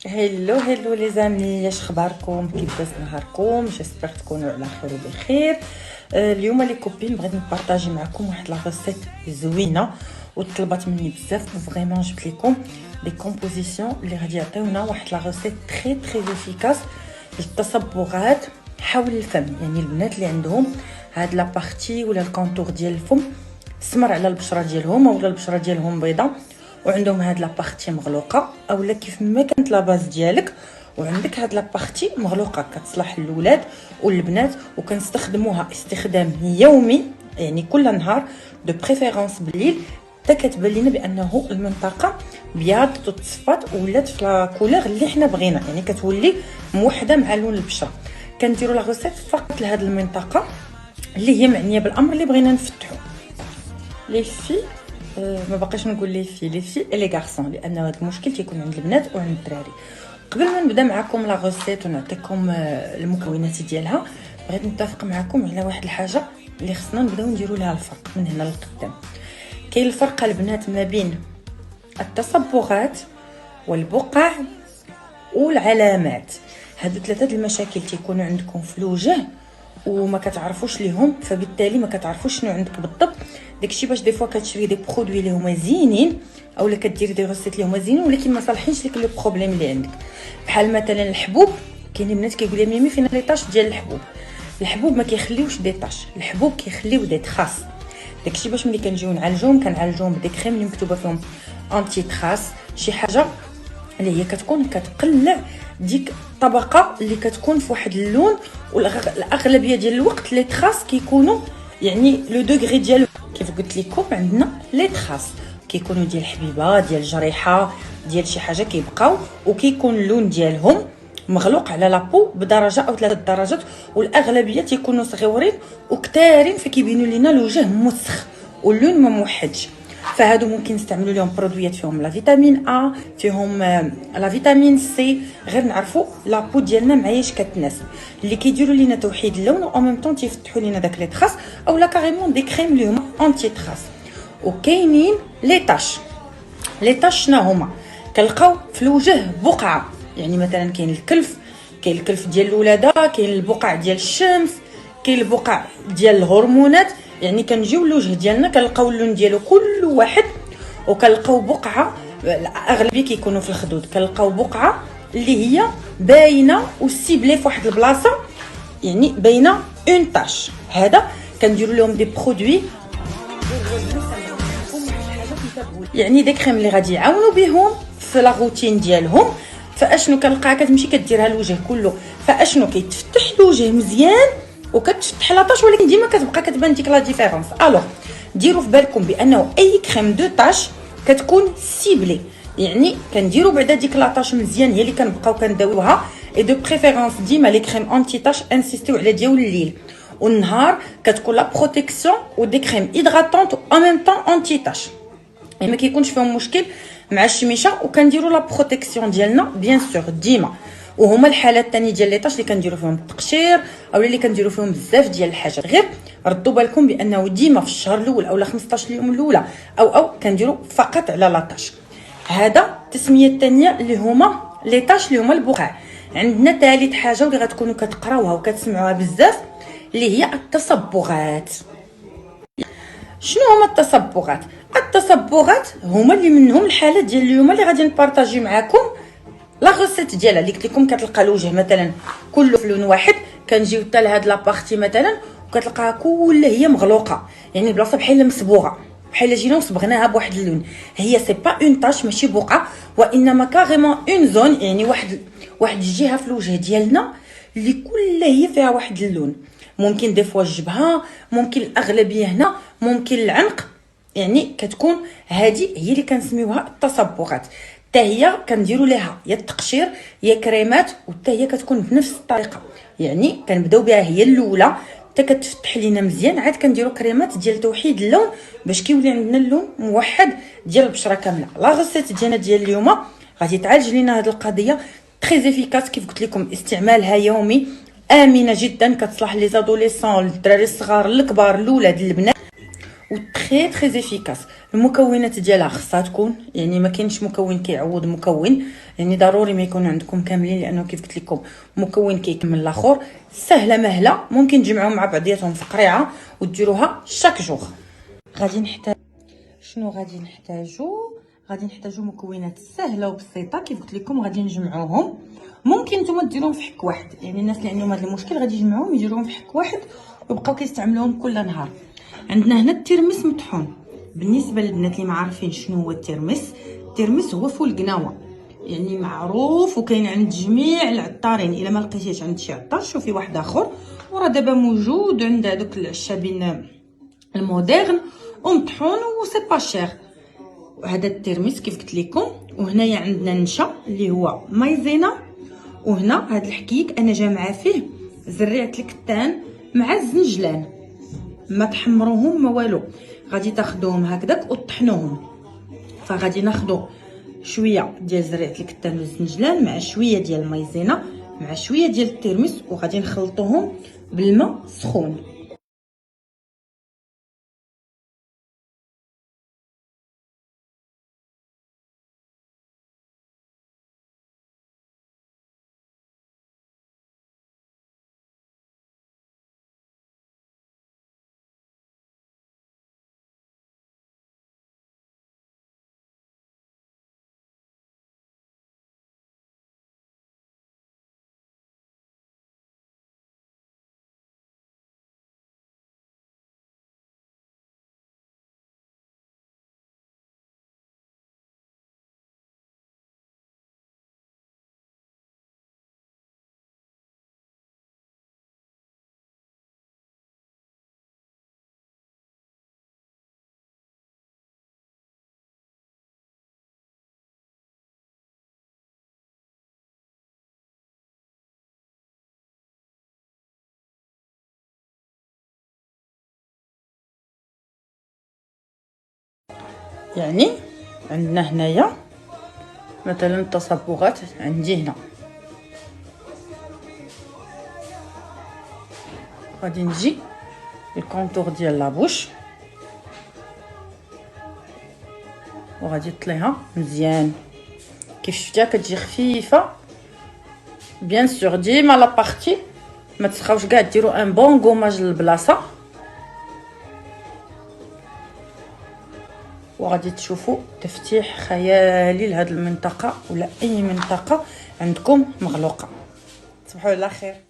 هلو لي زامي، اش اخباركم؟ كيف داز نهاركم؟ جيسبر تكونوا على خير وبخير. اليوم لي كوبين بغيت نبارطاجي معكم واحد لا ريسيت زوينه وطلبات مني بزاف، وفريمون جبت لكم دي كومبوزيسيون اللي غادي يعطيونا واحد لا ريسيت تري افيكاس للتصبغات حول الفم. يعني البنات اللي عندهم هاد لا بارتي ولا الكونتور ديال الفم سمر على البشره ديالهم ولا البشره ديالهم بيضاء، وعندهم هاد لابارتي مغلوقه، اولا كيف ما كانت لاباز ديالك وعندك هاد لابارتي مغلوقه كتصلح للولاد والبنات، وكنستخدموها استخدام يومي يعني كل نهار دو بريفيرونس بالليل، حتى كتبان لينا بانه المنطقه بياضت وتصفات ولات في لا كولور اللي حنا بغينا، يعني كتولي موحده مع لون البشره. كنديروا لا غوسيت فقط لهاد المنطقه اللي هي معنيه بالامر اللي بغينا نفتحو. لي في ما باقيش نقول لي في لي غارسون، لان هذا المشكل تيكون عند البنات وعند الدراري. قبل ما نبدا معكم لا غوسيت ونعطيكم المكونات ديالها، بغيت نتفق معكم على واحد الحاجه اللي خصنا نبداو نديروا لها الفرق من هنا للقدام. كاين الفرق البنات ما بين التصبغات والبقع والعلامات. هادو ثلاثه المشاكل تيكونوا عندكم في الوجه وما كتعرفوش ليهم، فبالتالي ما كتعرفوش شنو عندك بالضبط. داكشي باش دي فوا كتشري دي برودوي اللي هما زينين اولا كديري دي غوسيت اللي هما زينين ولكن ما صالحينش لك لو بروبليم اللي عندك. بحال مثلا الحبوب، كاينين بنات كيقول لي ميمي فين لي طاش ديال الحبوب. الحبوب ما كيخليوش دي طاش، الحبوب كيخليو دي تراس. داكشي باش ملي كنجيو نعالجوهم كنعالجوهم بدي كريم اللي مكتوبه فيهم انتي تراس، شي حاجه اللي هي كتكون كتقلع ديك الطبقه اللي كتكون في واحد اللون. والاغلبيه ديال الوقت لي تراس كيكونوا يعني لو دوغري ديال كيف قلت لكم عندنا لي تراس كيكونوا ديال حبيبه ديال جريحه ديال شي حاجه كيبقاو، وكيكون اللون ديالهم مغلوق على لابو بدرجه او 3 درجات، والاغلبيه تيكونوا صغيورين وكثارين فكيبينوا لنا الوجه مسخ واللون ما موحدش. فهادو ممكن نستعملوا لهم برودويات فيهم لا فيتامين ا، فيهم لا فيتامين سي، غير نعرفوا لابو ديالنا معايش كتناسب اللي كيديروا لينا توحيد اللون او ميم طون تيفتحوا لينا داك لي تراس اولا كاريمون دي كريم اللي هما انتي تراس. وكاينين لي طاش. لي طاش شنو هما؟ كنلقاو في الوجه بقعه، يعني مثلا كاين الكلف ديال الولاده، كاين البقع ديال الشمس، كاين البقع ديال الهرمونات. يعني كنجيو للوجه ديالنا كنلقاو اللون ديالو كل واحد، وكنلقاو بقعه اغلبيه كيكونوا في الخدود، كنلقاو بقعه اللي هي باينه وسيبلي في واحد البلاصه، يعني باينه اون طاش. هذا كنديروا لهم دي برودوي يعني دي كريم اللي غادي يعاونوا بهم في لا روتين ديالهم. فاشنو كنلقاها كتمشي كديرها الوجه كله، فاشنو كيتفتح الوجه مزيان وكتفتح لاطاش، ولكن ديما كتبقى كتبان ديك لا ديفيرونس. الوغ ديروا في بالكم بانه اي كريم دو طاش كتكون سيبلي، يعني كنديروا بعدا ديك لاطاش مزيان هي اللي كنبقاو كنداويوها. اي دو بريفيرونس ديما لي كريم انتي طاش انسيستيو على ديال الليل والنهار كتكون لا بروتيكسيون ودي كريم هيدراتونط او ميم طون انتي طاش، يعني ما كيكونش فيهم مشكل مع الشميشه. وكنديروا لا بروتيكسيون ديالنا بيان سور ديما، وهما الحالات الثانيه ديال لي طاش اللي كنديروا فيهم التقشير او اللي كنديروا فيهم بزاف ديال الحاجات. غير ردوا بالكم بانه ديما في الشهر الاول اولا 15 يوم الاولى او كنديروا فقط على لا طاش. هذا التسميه الثانيه اللي هما لي طاش اللي هما البقع. عندنا ثالث حاجه واللي غتكونوا كتقراوها وكتسمعوها بزاف اللي هي التصبغات. شنو هما التصبغات؟ التصبغات هما اللي منهم الحالات ديال اليوم اللي غادي نبارطاجي معكم لا غوسيت ديالها اللي قلت لكم. كتلقى الوجه مثلا كله في لون واحد، كنجيو حتى لهاد لابارتي مثلا وكتلقاها كلها هي مغلوقه، يعني بلاصه بحال مسبوغه، بحال جينا وصبغناها بواحد اللون. هي سي با اون طاش ماشي بقعه، وانما كاريمون اون زون، يعني واحد الجهه في الوجه ديالنا اللي كلها هي فيها واحد اللون. ممكن دي فوا الجبهه، ممكن الاغلبيه هنا، ممكن العنق، يعني كتكون هذه هي اللي كنسميوها التصبغات. حتى هي كنديروا لها يا التقشير يا كريمات، وحتى هي كتكون بنفس الطريقه، يعني كنبداو بها هي الاولى حتى كتفتح لينا مزيان، عاد كنديروا كريمات ديال توحيد اللون باش كيولي عندنا اللون موحد ديال البشره كامله. لا غوسيت ديالنا ديال اليوم غادي تعالج لينا هذه القضيه تري افيكاس. كيف قلت لكم استعمالها يومي، امنه جدا، كتصلح لي زادوليسون، الدراري الصغار، الكبار، الاولاد، البنات. و تري تري افيكاس. المكونات ديالها خصها تكون، يعني ما كاينش مكون كيعوض مكون، يعني ضروري ما يكون عندكم كاملين، لانه كيف قلت لكم مكون كيكمل الاخر. سهله مهله، ممكن تجمعوهم مع بعضياتهم في قريعه وديروها شاك جوغ. غادي نحتاج شنو غادي نحتاجو مكونات سهله وبسيطه كيف قلت لكم. غادي نجمعوهم، ممكن نتوما ديروهم في حك واحد، يعني الناس اللي عندهم هذا المشكل غادي يجمعوهم يديروهم في حك واحد ويبقاو كيستعملوهم كل نهار. عندنا هنا الترمس مطحون. بالنسبه للبنات اللي ما عارفين شنو هو الترمس، الترمس هو فول قناوه، يعني معروف وكاين عند جميع العطارين. الا ما لقيتيش عند شي عطار شوفي واحد اخر، وراه دابا موجود عند هذوك العشابين المودرن ومطحون وسي با شير. هذا الترمس كيف قلت لكم. وهنايا عندنا نشا اللي هو مايزينا، وهنا هذا الحكيك انا جامعه فيه زريعه الكتان مع الزنجلان، ما تحمروهم ما والو. غادي تاخذوهم هكذاك وتطحنوهم. فغادي ناخذوا شويه ديال زريعه الكتان والزنجلان مع شويه ديال المايزينا مع شويه ديال الترمس، وغادي نخلطوهم بالماء سخون. يعني عندنا هنايا مثلا التصبغات، عندي هنا غادي نجي الكونتور ديال لابوش وغادي نطليها مزيان كيف شفتيها كتجي خفيفه. بيان سور ديما لا بارتي ما تسخاوش كاع ديروا ان بون غوماج للبلاصه، وغادي تشوفوا تفتيح خيالي لهاد المنطقه ولا اي منطقه عندكم مغلوقه. تصبحوا على خير.